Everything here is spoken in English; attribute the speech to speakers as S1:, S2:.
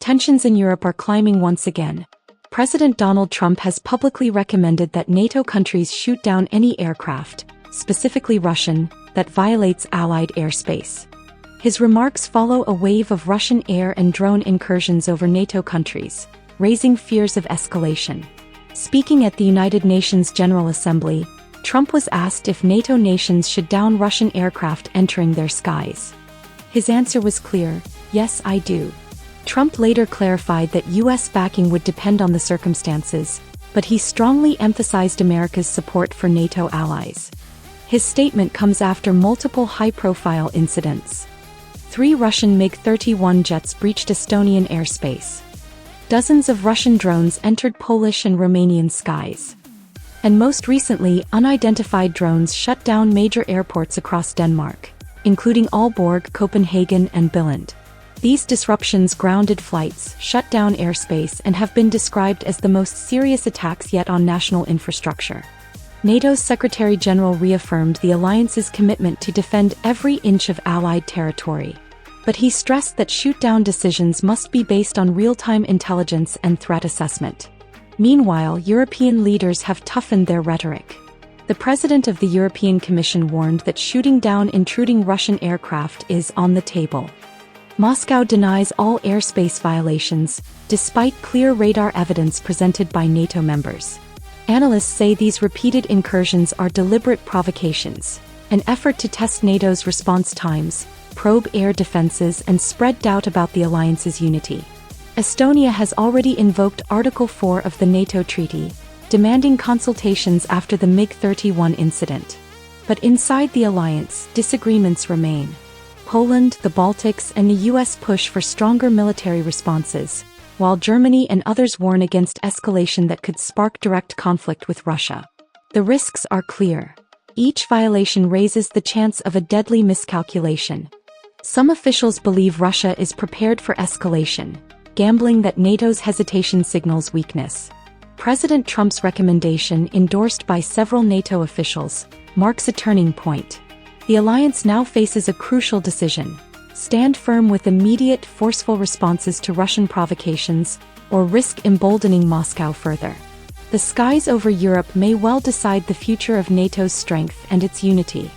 S1: tensions in Europe are climbing once again. President Donald Trump has publicly recommended that NATO countries shoot down any aircraft, specifically Russian, that violates Allied airspace. His remarks follow a wave of Russian air and drone incursions over NATO countries, raising fears of escalation. Speaking at the United Nations General Assembly, Trump was asked if NATO nations should down Russian aircraft entering their skies. His answer was clear: yes, I do. Trump later clarified that U.S. backing would depend on the circumstances, but he strongly emphasized America's support for NATO allies. His statement comes after multiple high-profile incidents. 3 Russian MiG-31 jets breached Estonian airspace. Dozens of Russian drones entered Polish and Romanian skies. And most recently, unidentified drones shut down major airports across Denmark, including Aalborg, Copenhagen, and Billund. These disruptions grounded flights, shut down airspace, and have been described as the most serious attacks yet on national infrastructure. NATO's Secretary-General reaffirmed the alliance's commitment to defend every inch of Allied territory. But he stressed that shoot-down decisions must be based on real-time intelligence and threat assessment. Meanwhile, European leaders have toughened their rhetoric. The president of the European Commission warned that shooting down intruding Russian aircraft is on the table. Moscow denies all airspace violations, despite clear radar evidence presented by NATO members. Analysts say these repeated incursions are deliberate provocations, an effort to test NATO's response times, probe air defenses, and spread doubt about the alliance's unity. Estonia has already invoked Article 4 of the NATO treaty, demanding consultations after the MiG-31 incident. But inside the alliance, disagreements remain. Poland, the Baltics, and the US push for stronger military responses, while Germany and others warn against escalation that could spark direct conflict with Russia. The risks are clear. Each violation raises the chance of a deadly miscalculation. Some officials believe Russia is prepared for escalation, gambling that NATO's hesitation signals weakness. President Trump's recommendation, endorsed by several NATO officials, marks a turning point. The alliance now faces a crucial decision: stand firm with immediate, forceful responses to Russian provocations, or risk emboldening Moscow further. The skies over Europe may well decide the future of NATO's strength and its unity.